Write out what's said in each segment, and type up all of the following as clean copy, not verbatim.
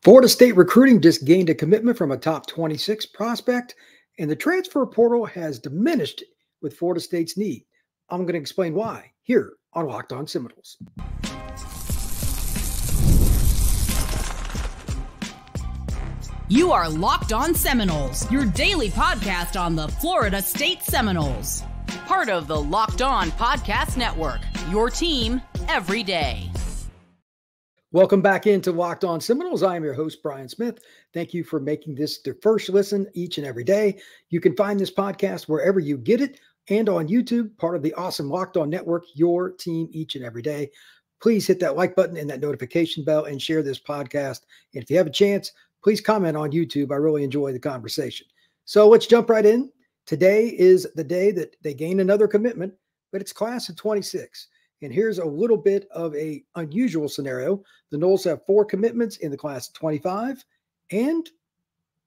Florida State recruiting just gained a commitment from a top 26 prospect, and the transfer portal has diminished with Florida State's need. I'm going to explain why here on Locked On Seminoles. You are Locked On Seminoles, your daily podcast on the Florida State Seminoles. Part of the Locked On Podcast Network, your team every day. Welcome back into Locked On Seminoles. I am your host, Brian Smith. Thank you for making this the first listen each and every day. You can find this podcast wherever you get it and on YouTube, part of the awesome Locked On Network, your team each and every day. Please hit that like button and that notification bell and share this podcast. And if you have a chance, please comment on YouTube. I really enjoy the conversation. So let's jump right in. Today is the day that they gain another commitment, but it's class of 26. And here's a little bit of an unusual scenario. The Noles have 4 commitments in the class of 25 and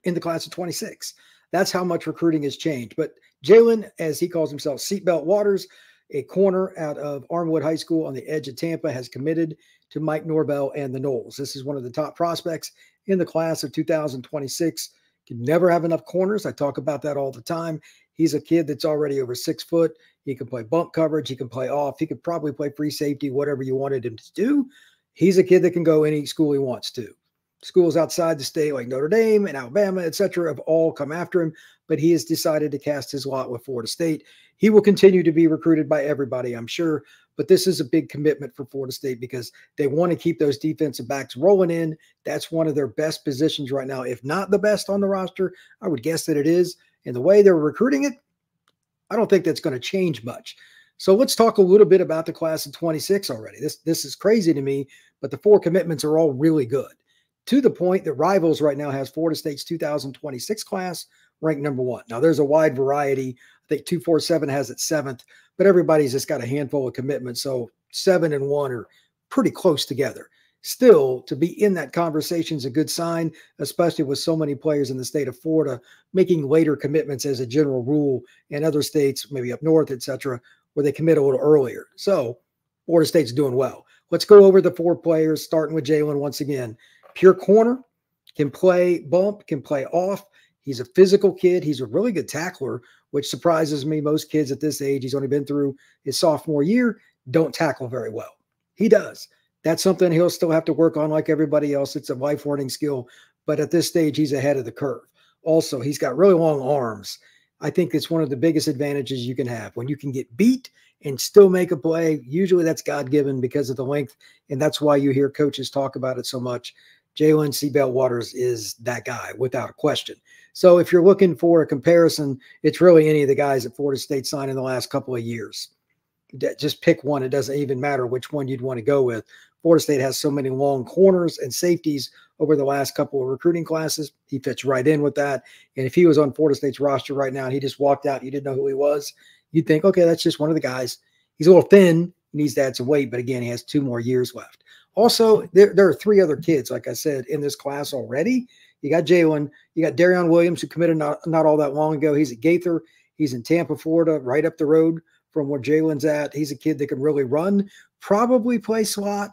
in the class of 26. That's how much recruiting has changed. But Jaelen, as he calls himself, Seatbelt Waters, a corner out of Armwood High School on the edge of Tampa, has committed to Mike Norvell and the Noles. This is one of the top prospects in the class of 2026. Can never have enough corners. I talk about that all the time. He's a kid that's already over 6 foot. He can play bump coverage. He can play off. He could probably play free safety, whatever you wanted him to do. He's a kid that can go any school he wants to. Schools outside the state like Notre Dame and Alabama, etc., have all come after him, but he has decided to cast his lot with Florida State. He will continue to be recruited by everybody, I'm sure, but this is a big commitment for Florida State because they want to keep those defensive backs rolling in. That's one of their best positions right now. If not the best on the roster, I would guess that it is. And the way they're recruiting it, I don't think that's going to change much. So let's talk a little bit about the class of 26 already. This is crazy to me, but the 4 commitments are all really good, to the point that Rivals right now has Florida State's 2026 class ranked number 1. Now, there's a wide variety. I think 247 has it 7th, but everybody's just got a handful of commitments. So 7 and 1 are pretty close together. Still, to be in that conversation is a good sign, especially with so many players in the state of Florida making later commitments as a general rule, and other states, maybe up north, etc., where they commit a little earlier. So Florida State's doing well. Let's go over the 4 players, starting with Jaelen once again. Pure corner, can play bump, can play off. He's a physical kid. He's a really good tackler, which surprises me. Most kids at this age, he's only been through his sophomore year, don't tackle very well. He does. That's something he'll still have to work on like everybody else. It's a life learning skill, but at this stage, he's ahead of the curve. Also, he's got really long arms. I think it's one of the biggest advantages you can have. When you can get beat and still make a play, usually that's God-given because of the length, and that's why you hear coaches talk about it so much. Jaelen Seatbelt Waters is that guy without a question. So if you're looking for a comparison, it's really any of the guys that Florida State signed in the last couple of years. Just pick one. It doesn't even matter which one you'd want to go with. Florida State has so many long corners and safeties over the last couple of recruiting classes. He fits right in with that. And if he was on Florida State's roster right now and he just walked out, you didn't know who he was, you'd think, okay, that's just one of the guys. He's a little thin, needs to add some weight, but again, he has 2 more years left. Also, there are 3 other kids, like I said, in this class already. You got Jaelen, you got Darion Williams, who committed not all that long ago. He's at Gaither. He's in Tampa, Florida, right up the road from where Jalen's at. He's a kid that can really run, probably play slot,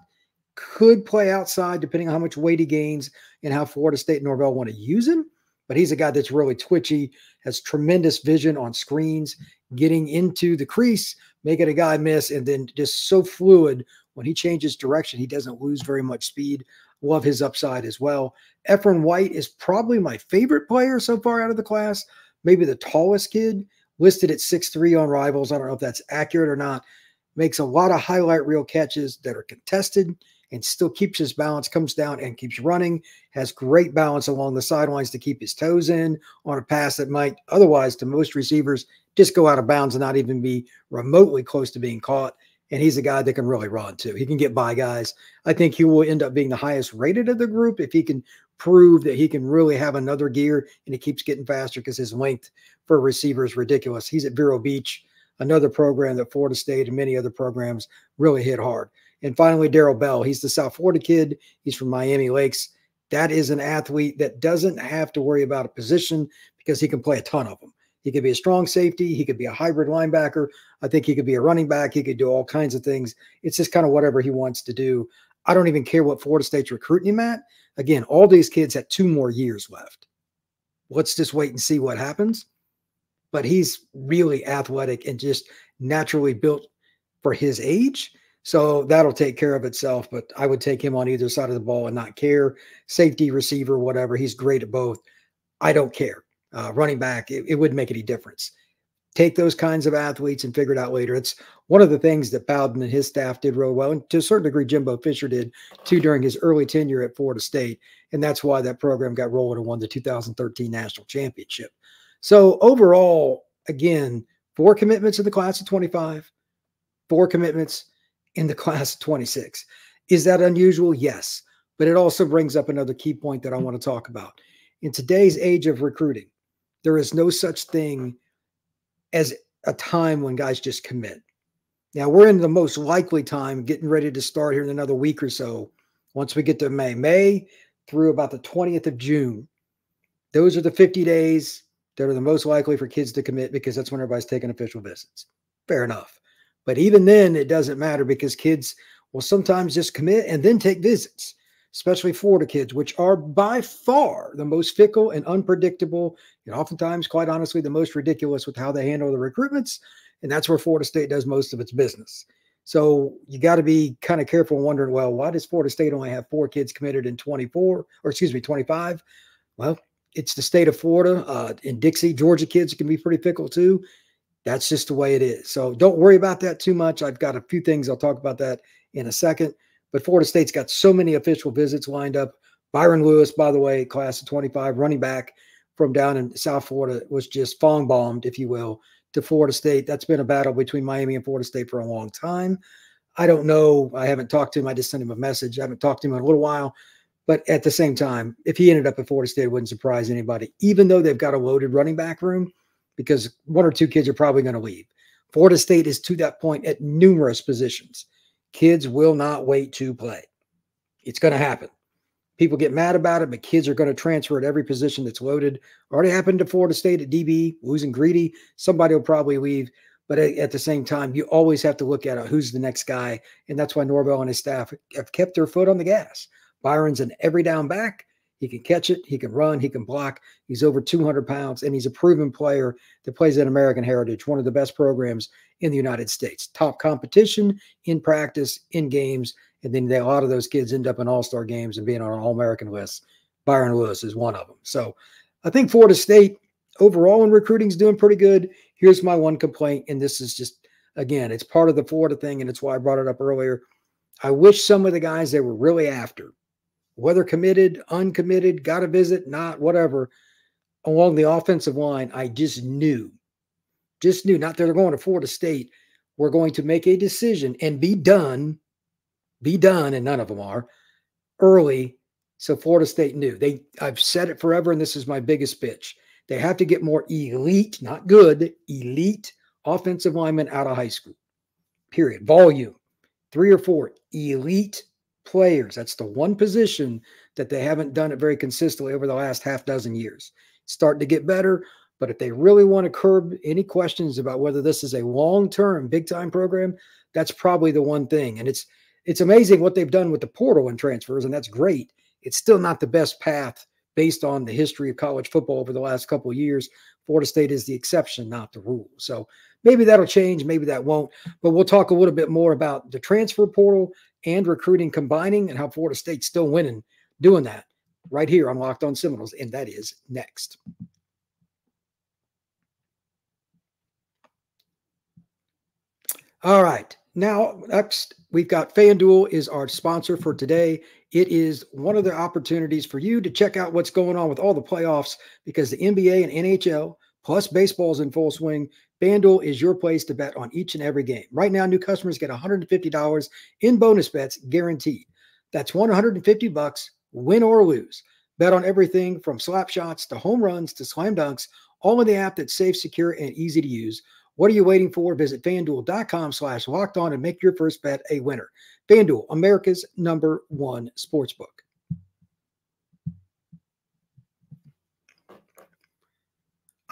could play outside depending on how much weight he gains and how Florida State and Norvell want to use him. But he's a guy that's really twitchy, has tremendous vision on screens, getting into the crease, making a guy miss, and then just so fluid. When he changes direction, he doesn't lose very much speed. Love his upside as well. Efren White is probably my favorite player so far out of the class, maybe the tallest kid, listed at 6'3" on Rivals. I don't know if that's accurate or not. Makes a lot of highlight reel catches that are contested and still keeps his balance, comes down and keeps running, has great balance along the sidelines to keep his toes in on a pass that might otherwise, to most receivers, just go out of bounds and not even be remotely close to being caught. And he's a guy that can really run too. He can get by guys. I think he will end up being the highest rated of the group if he can prove that he can really have another gear and he keeps getting faster, because his length for a receiver is ridiculous. He's at Vero Beach, another program that Florida State and many other programs really hit hard. And finally, Darrell Bell. He's the South Florida kid. He's from Miami Lakes. That is an athlete that doesn't have to worry about a position because he can play a ton of them. He could be a strong safety. He could be a hybrid linebacker. I think he could be a running back. He could do all kinds of things. It's just kind of whatever he wants to do. I don't even care what Florida State's recruiting him at. Again, all these kids had 2 more years left. Let's just wait and see what happens. But he's really athletic and just naturally built for his age. So that'll take care of itself. But I would take him on either side of the ball and not care. Safety, receiver, whatever. He's great at both. I don't care. Running back, it wouldn't make any difference. Take those kinds of athletes and figure it out later. It's one of the things that Bowden and his staff did real well. And to a certain degree, Jimbo Fisher did too during his early tenure at Florida State. And that's why that program got rolling and won the 2013 national championship. So overall, again, 4 commitments in the class of 25, 4 commitments in the class of 26. Is that unusual? Yes. But it also brings up another key point that I want to talk about. In today's age of recruiting, there is no such thing as a time when guys just commit. Now, we're in the most likely time, getting ready to start here in another week or so. Once we get to May through about the 20th of June, those are the 50 days that are the most likely for kids to commit because that's when everybody's taking official visits. Fair enough. But even then, it doesn't matter because kids will sometimes just commit and then take visits, especially Florida kids, which are by far the most fickle and unpredictable, and oftentimes, quite honestly, the most ridiculous with how they handle the recruitments. And that's where Florida State does most of its business. So you got to be kind of careful and wondering, well, why does Florida State only have 4 kids committed in 25? Well, it's the state of Florida. In Dixie, Georgia kids can be pretty fickle too. That's just the way it is. So don't worry about that too much. I've got a few things. I'll talk about that in a second. But Florida State's got so many official visits lined up. Byron Lewis, by the way, class of 25, running back from down in South Florida, was just fong-bombed, if you will, to Florida State. That's been a battle between Miami and Florida State for a long time. I don't know. I haven't talked to him. I just sent him a message. I haven't talked to him in a little while. But at the same time, if he ended up at Florida State, it wouldn't surprise anybody, even though they've got a loaded running back room, because 1 or 2 kids are probably going to leave. Florida State is to that point at numerous positions. Kids will not wait to play. It's going to happen. People get mad about it, but kids are going to transfer at every position that's loaded. Already happened to Florida State at DB, losing Greedy. Somebody will probably leave. But at the same time, you always have to look at who's the next guy. And that's why Norvell and his staff have kept their foot on the gas. Byron's an every down back. He can catch it. He can run. He can block. He's over 200 pounds, and he's a proven player that plays at American Heritage, one of the best programs in the United States. Top competition in practice, in games, and then a lot of those kids end up in all-star games and being on an All-American list. Byron Lewis is one of them. So I think Florida State overall in recruiting is doing pretty good. Here's my one complaint, and this is just, again, it's part of the Florida thing, and it's why I brought it up earlier. I wish some of the guys they were really after, whether committed, uncommitted, got a visit, not, whatever, along the offensive line, I just knew, not that they're going to Florida State, we're going to make a decision and be done, and none of them are, early, so Florida State knew. I've said it forever, and this is my biggest pitch. They have to get more elite, not good, elite offensive linemen out of high school, period. Volume, 3 or 4 elite players. That's the one position that they haven't done it very consistently over the last half dozen years. It's starting to get better, but if they really want to curb any questions about whether this is a long-term big-time program, that's probably the one thing. And it's amazing what they've done with the portal and transfers, and that's great. It's still not the best path based on the history of college football over the last couple of years. Florida State is the exception, not the rule. So maybe that'll change, maybe that won't. But we'll talk a little bit more about the transfer portal and recruiting combining and how Florida State's still winning doing that right here on Locked On Seminoles, and that is next. All right. Now, next, we've got FanDuel is our sponsor for today. It is one of the opportunities for you to check out what's going on with all the playoffs because the NBA and NHL, plus baseball's in full swing. FanDuel is your place to bet on each and every game. Right now, new customers get $150 in bonus bets guaranteed. That's $150, win or lose. Bet on everything from slap shots to home runs to slam dunks, all in the app that's safe, secure, and easy to use. What are you waiting for? Visit FanDuel.com/lockedon and make your first bet a winner. FanDuel, America's #1 sportsbook.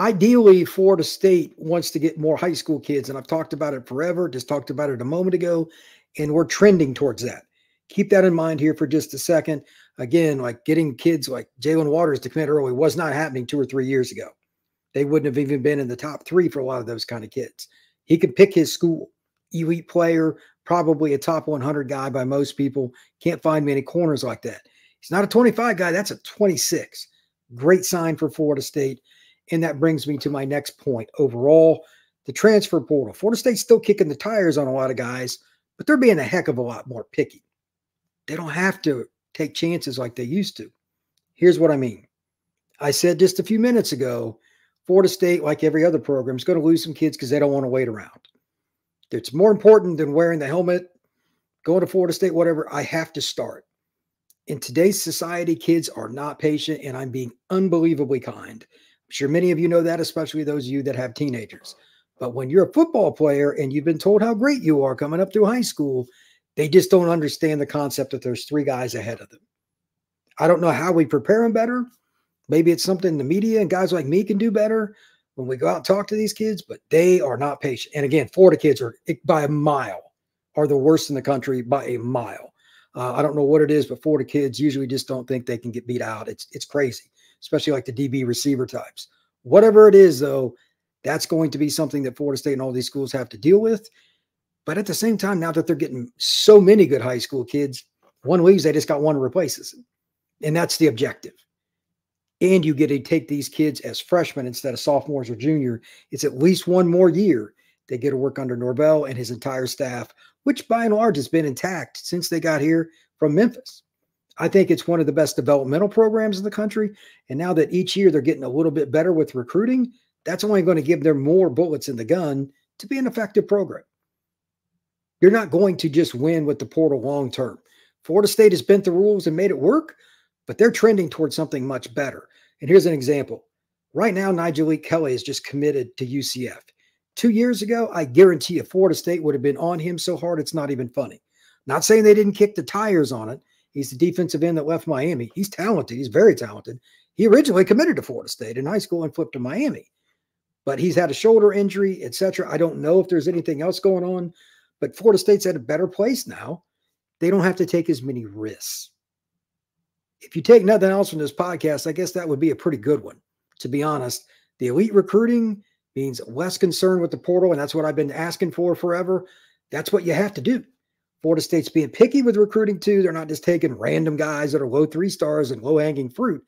Ideally, Florida State wants to get more high school kids, and I've talked about it forever, just talked about it a moment ago, and we're trending towards that. Keep that in mind here for just a second. Again, like getting kids like Jaelen Waters to commit early was not happening 2 or 3 years ago. They wouldn't have even been in the top 3 for a lot of those kind of kids. He could pick his school. Elite player, probably a top 100 guy by most people. Can't find many corners like that. He's not a 25 guy. That's a 26. Great sign for Florida State. And that brings me to my next point. Overall, the transfer portal. Florida State's still kicking the tires on a lot of guys, but they're being a heck of a lot more picky. They don't have to take chances like they used to. Here's what I mean. I said just a few minutes ago, Florida State, like every other program, is going to lose some kids because they don't want to wait around. It's more important than wearing the helmet, going to Florida State, whatever. I have to start. In today's society, kids are not patient, and I'm being unbelievably kind. I'm sure many of you know that, especially those of you that have teenagers. But when you're a football player and you've been told how great you are coming up through high school, they just don't understand the concept that there's 3 guys ahead of them. I don't know how we prepare them better. Maybe it's something the media and guys like me can do better when we go out and talk to these kids, but they are not patient. And again, Florida kids are by a mile, are the worst in the country by a mile. I don't know what it is, but Florida kids usually just don't think they can get beat out. It's crazy, especially like the DB receiver types. Whatever it is, though, that's going to be something that Florida State and all these schools have to deal with. But at the same time, now that they're getting so many good high school kids, one leaves, they just got one replaces them. And that's the objective. And you get to take these kids as freshmen instead of sophomores or junior. It's at least one more year they get to work under Norvell and his entire staff, which by and large has been intact since they got here from Memphis. I think it's one of the best developmental programs in the country. And now that each year they're getting a little bit better with recruiting, that's only going to give them more bullets in the gun to be an effective program. You're not going to just win with the portal long term. Florida State has bent the rules and made it work, but they're trending towards something much better. And here's an example. Right now, Nigel Kelly is just committed to UCF. 2 years ago, I guarantee you Florida State would have been on him so hard it's not even funny. Not saying they didn't kick the tires on it. He's the defensive end that left Miami. He's talented. He's very talented. He originally committed to Florida State in high school and flipped to Miami. But he's had a shoulder injury, etc. I don't know if there's anything else going on, but Florida State's at a better place now. They don't have to take as many risks. If you take nothing else from this podcast, I guess that would be a pretty good one. To be honest, the elite recruiting means less concern with the portal, and that's what I've been asking for forever. That's what you have to do. Florida State's being picky with recruiting too. They're not just taking random guys that are low 3 stars and low-hanging fruit.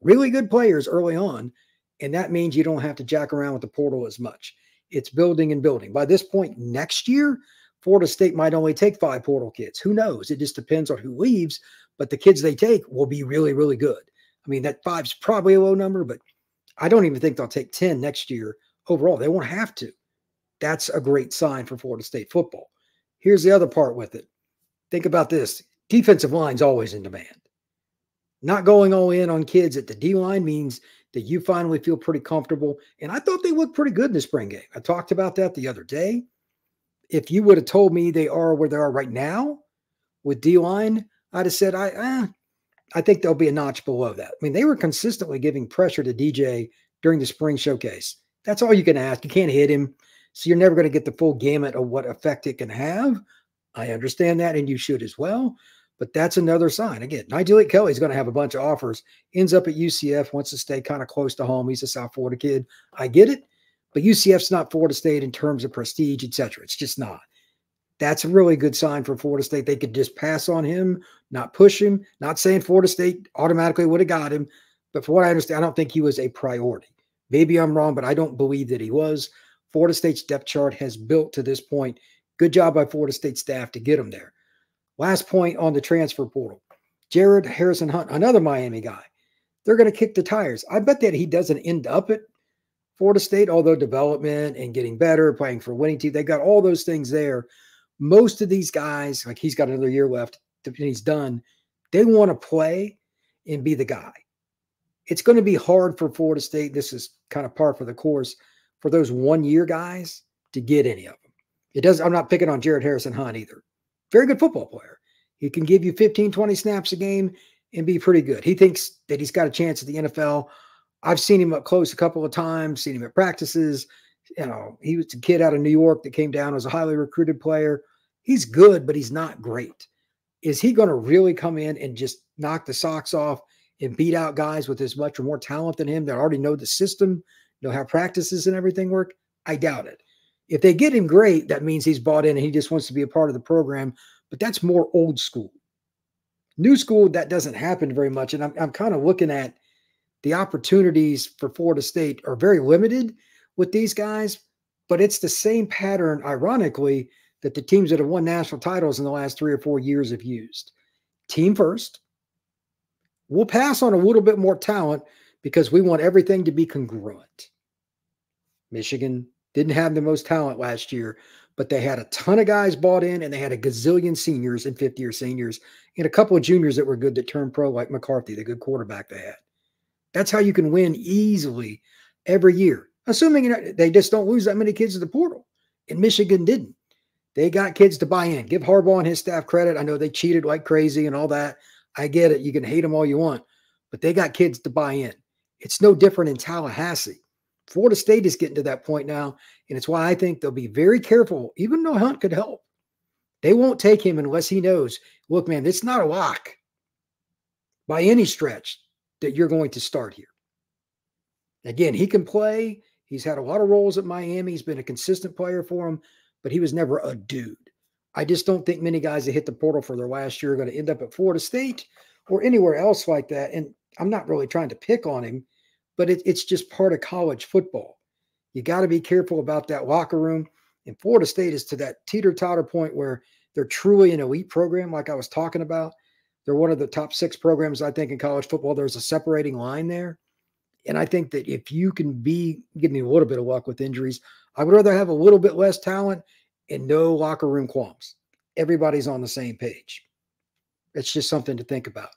Really good players early on, and that means you don't have to jack around with the portal as much. It's building and building. By this point next year, Florida State might only take 5 portal kids. Who knows? It just depends on who leaves, but the kids they take will be really, really good. I mean, that 5's probably a low number, but I don't even think they'll take 10 next year overall. They won't have to. That's a great sign for Florida State football. Here's the other part with it. Think about this. Defensive line's always in demand. Not going all in on kids at the D-line means that you finally feel pretty comfortable. And I thought they looked pretty good in the spring game. I talked about that the other day. If you would have told me they are where they are right now with D-line, I'd have said, I think they'll be a notch below that. I mean, they were consistently giving pressure to DJ during the spring showcase. That's all you can ask. You can't hit him, so you're never going to get the full gamut of what effect it can have. I understand that, and you should as well. But that's another sign. Again, Nigel Kelly's going to have a bunch of offers, ends up at UCF, wants to stay kind of close to home. He's a South Florida kid. I get it. But UCF's not Florida State in terms of prestige, etc. It's just not. That's a really good sign for Florida State. They could just pass on him, not push him, not saying Florida State automatically would have got him. But for what I understand, I don't think he was a priority. Maybe I'm wrong, but I don't believe that he was. Florida State's depth chart has built to this point. Good job by Florida State staff to get him there. Last point on the transfer portal. Jared Harrison Hunt, another Miami guy. They're going to kick the tires. I bet that he doesn't end up at Florida State, although development and getting better, playing for a winning team, they got all those things there. Most of these guys, like he's got another year left and he's done, they want to play and be the guy. It's going to be hard for Florida State. This is kind of par for the course for those one-year guys to get any of them. It does. I'm not picking on Jared Harrison Hunt either. Very good football player. He can give you 15, 20 snaps a game and be pretty good. He thinks that he's got a chance at the NFL. I've seen him up close a couple of times, seen him at practices. You know, he was a kid out of New York that came down as a highly recruited player. He's good, but he's not great. Is he going to really come in and just knock the socks off and beat out guys with as much or more talent than him that already know the system, know how practices and everything work? I doubt it. If they get him, great. That means he's bought in and he just wants to be a part of the program. But that's more old school. New school, that doesn't happen very much. And I'm kind of looking at the opportunities for Florida State are very limited with these guys, but it's the same pattern, ironically, that the teams that have won national titles in the last 3 or 4 years have used. Team first. We'll pass on a little bit more talent because we want everything to be congruent. Michigan didn't have the most talent last year, but they had a ton of guys bought in, and they had a gazillion seniors and fifth-year seniors and a couple of juniors that were good that turned pro, like McCarthy, the good quarterback they had. That's how you can win easily every year, assuming they just don't lose that many kids to the portal. And Michigan didn't. They got kids to buy in. Give Harbaugh and his staff credit. I know they cheated like crazy and all that. I get it. You can hate them all you want, but they got kids to buy in. It's no different in Tallahassee. Florida State is getting to that point now, and it's why I think they'll be very careful, even though Hunt could help. They won't take him unless he knows, look, man, it's not a lock by any stretch that you're going to start here. Again, he can play. He's had a lot of roles at Miami. He's been a consistent player for him, but he was never a dude. I just don't think many guys that hit the portal for their last year are going to end up at Florida State or anywhere else like that. And I'm not really trying to pick on him, but it's just part of college football. You got to be careful about that locker room. And Florida State is to that teeter-totter point where they're truly an elite program, like I was talking about. They're one of the top 6 programs, I think, in college football. There's a separating line there. And I think that if you can give me a little bit of luck with injuries, I would rather have a little bit less talent and no locker room qualms. Everybody's on the same page. It's just something to think about.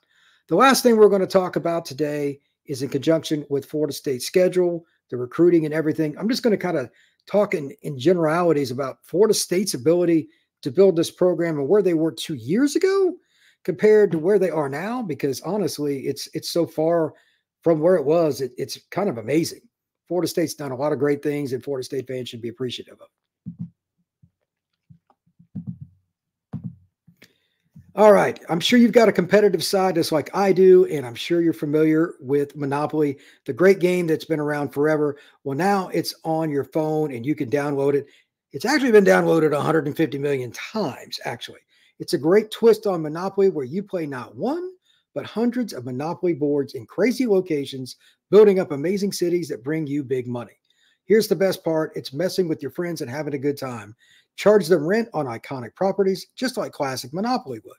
The last thing we're going to talk about today is in conjunction with Florida State's schedule, the recruiting and everything. I'm just going to kind of talk in generalities about Florida State's ability to build this program and where they were 2 years ago compared to where they are now, because honestly, it's so far from where it was. It's kind of amazing. Florida State's done a lot of great things, and Florida State fans should be appreciative of it. All right. I'm sure you've got a competitive side just like I do, and I'm sure you're familiar with Monopoly, the great game that's been around forever. Well, now it's on your phone and you can download it. It's actually been downloaded 150 million times, actually. It's a great twist on Monopoly where you play not one, but hundreds of Monopoly boards in crazy locations, building up amazing cities that bring you big money. Here's the best part. It's messing with your friends and having a good time. Charge them rent on iconic properties, just like classic Monopoly would.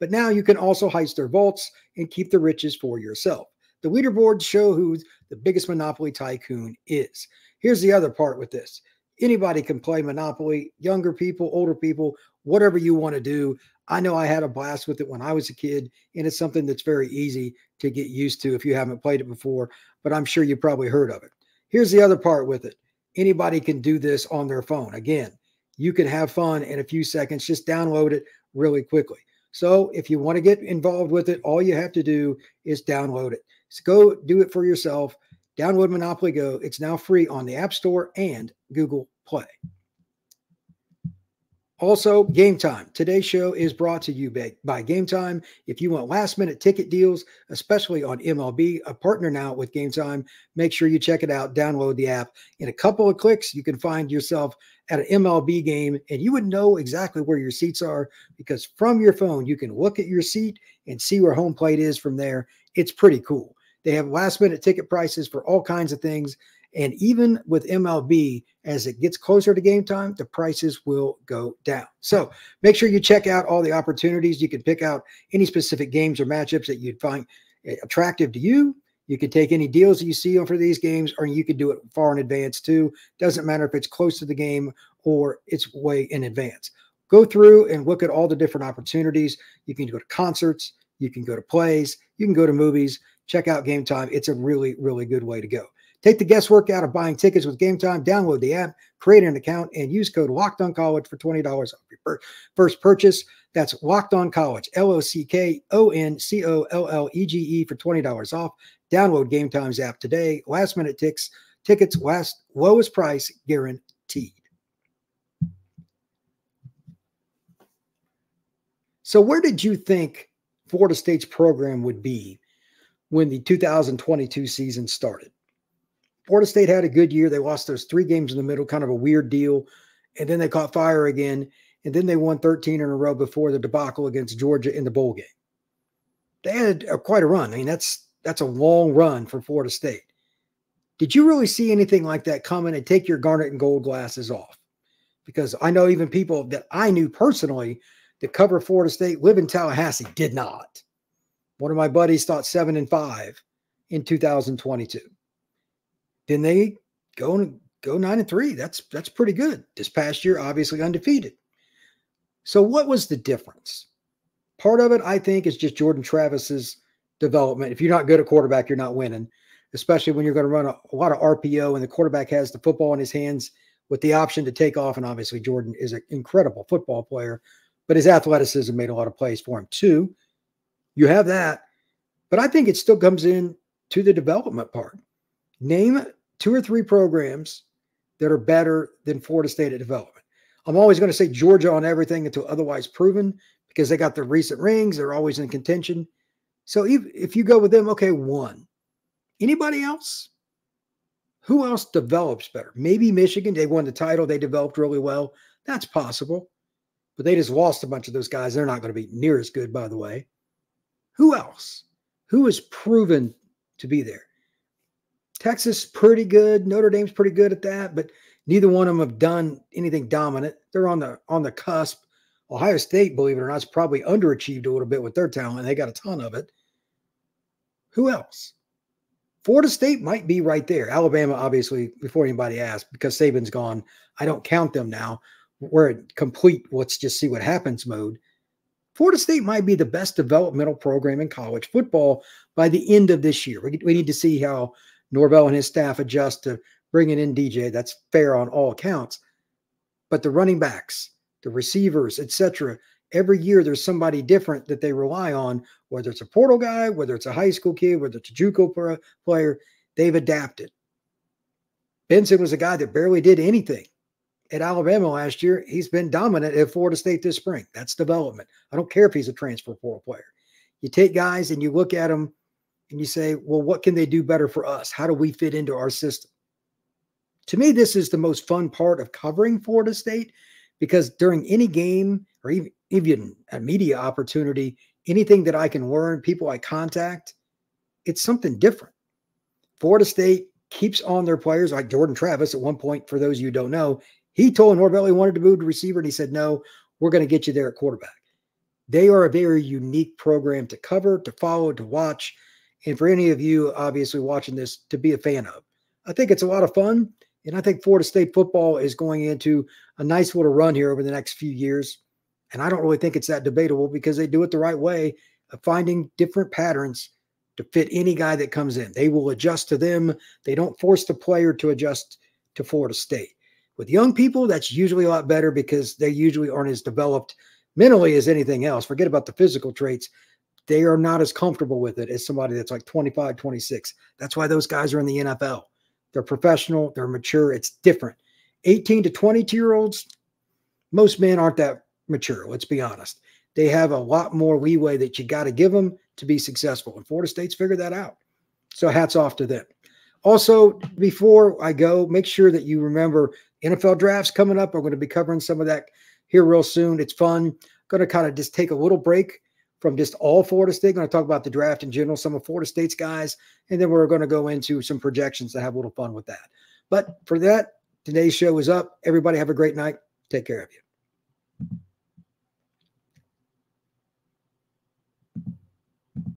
But now you can also heist their vaults and keep the riches for yourself. The leaderboards show who the biggest Monopoly tycoon is. Here's the other part with this. Anybody can play Monopoly, younger people, older people, whatever you want to do. I know I had a blast with it when I was a kid, and it's something that's very easy to get used to if you haven't played it before, but I'm sure you probably heard of it. Here's the other part with it. Anybody can do this on their phone. Again, you can have fun in a few seconds. Just download it really quickly. So if you want to get involved with it, all you have to do is download it. So go do it for yourself. Download Monopoly Go. It's now free on the App Store and Google Play. Also, Gametime. Today's show is brought to you by Gametime. If you want last-minute ticket deals, especially on MLB, a partner now with Gametime, make sure you check it out. Download the app. In a couple of clicks, you can find yourself at an MLB game, and you would know exactly where your seats are because from your phone, you can look at your seat and see where home plate is from there. It's pretty cool. They have last-minute ticket prices for all kinds of things. And even with MLB, as it gets closer to game time, the prices will go down. So make sure you check out all the opportunities. You can pick out any specific games or matchups that you'd find attractive to you. You can take any deals that you see for these games, or you can do it far in advance too. Doesn't matter if it's close to the game or it's way in advance. Go through and look at all the different opportunities. You can go to concerts. You can go to plays. You can go to movies. Check out Gametime. It's a really, really good way to go. Take the guesswork out of buying tickets with Gametime. Download the app, create an account, and use code LOCKEDONCollege for $20 off your first purchase. That's LOCKEDONCollege, LOCKEDONCOLLEGE for $20 off. Download Gametime's app today. Last-minute tickets, lowest price guaranteed. So where did you think Florida State's program would be when the 2022 season started? Florida State had a good year. They lost those 3 games in the middle, kind of a weird deal. And then they caught fire again. And then they won 13 in a row before the debacle against Georgia in the bowl game. They had quite a run. I mean, that's a long run for Florida State. Did you really see anything like that coming? And take your garnet and gold glasses off? Because I know even people that I knew personally that cover Florida State, live in Tallahassee, did not. One of my buddies thought 7-5 in 2022. Then they go 9-3. That's pretty good. This past year, obviously undefeated. So what was the difference? Part of it, I think, is just Jordan Travis's development. If you're not good at quarterback, you're not winning, especially when you're going to run a lot of RPO and the quarterback has the football in his hands with the option to take off. And obviously Jordan is an incredible football player, but his athleticism made a lot of plays for him too. You have that, but I think it still comes in to the development part. Name 2 or 3 programs that are better than Florida State at development. I'm always going to say Georgia on everything until otherwise proven, because they got the recent rings. They're always in contention. So if you go with them, okay, 1. Anybody else? Who else develops better? Maybe Michigan. They won the title. They developed really well. That's possible. But they just lost a bunch of those guys. They're not going to be near as good, by the way. Who else? Who is proven to be there? Texas, pretty good. Notre Dame's pretty good at that, but neither one of them have done anything dominant. They're on the cusp. Ohio State, believe it or not, is probably underachieved a little bit with their talent. They got a ton of it. Who else? Florida State might be right there. Alabama, obviously, before anybody asked, because Saban's gone, I don't count them now. We're at complete let's just see what happens mode. Florida State might be the best developmental program in college football by the end of this year. We need to see how Norvell and his staff adjust to bringing in DJ. That's fair on all accounts. But the running backs, the receivers, etc., every year there's somebody different that they rely on, whether it's a portal guy, whether it's a high school kid, whether it's a JUCO player, they've adapted. Benson was a guy that barely did anything at Alabama last year. He's been dominant at Florida State this spring. That's development. I don't care if he's a transfer portal player. You take guys and you look at them and you say, well, what can they do better for us? How do we fit into our system? To me, this is the most fun part of covering Florida State, because during any game or even a media opportunity, anything that I can learn, people I contact, it's something different. Florida State keeps on their players, like Jordan Travis at one point, for those of you who don't know, he told Norvell he wanted to move to receiver, and he said, no, we're going to get you there at quarterback. They are a very unique program to cover, to follow, to watch, and for any of you obviously watching this to be a fan of. I think it's a lot of fun, and I think Florida State football is going into a nice little run here over the next few years. And I don't really think it's that debatable, because they do it the right way of finding different patterns to fit any guy that comes in. They will adjust to them. They don't force the player to adjust to Florida State. With young people, that's usually a lot better, because they usually aren't as developed mentally as anything else. Forget about the physical traits. They are not as comfortable with it as somebody that's like 25, 26. That's why those guys are in the NFL. They're professional. They're mature. It's different. 18 to 22-year-olds, most men aren't that mature. Let's be honest. They have a lot more leeway that you got to give them to be successful. And Florida State's figured that out. So hats off to them. Also, before I go, make sure that you remember NFL drafts coming up. I'm going to be covering some of that here real soon. It's fun. Going to kind of just take a little break from just all Florida State. Going to talk about the draft in general, some of Florida State's guys, and then we're going to go into some projections to have a little fun with that. But for that, today's show is up. Everybody have a great night. Take care of you.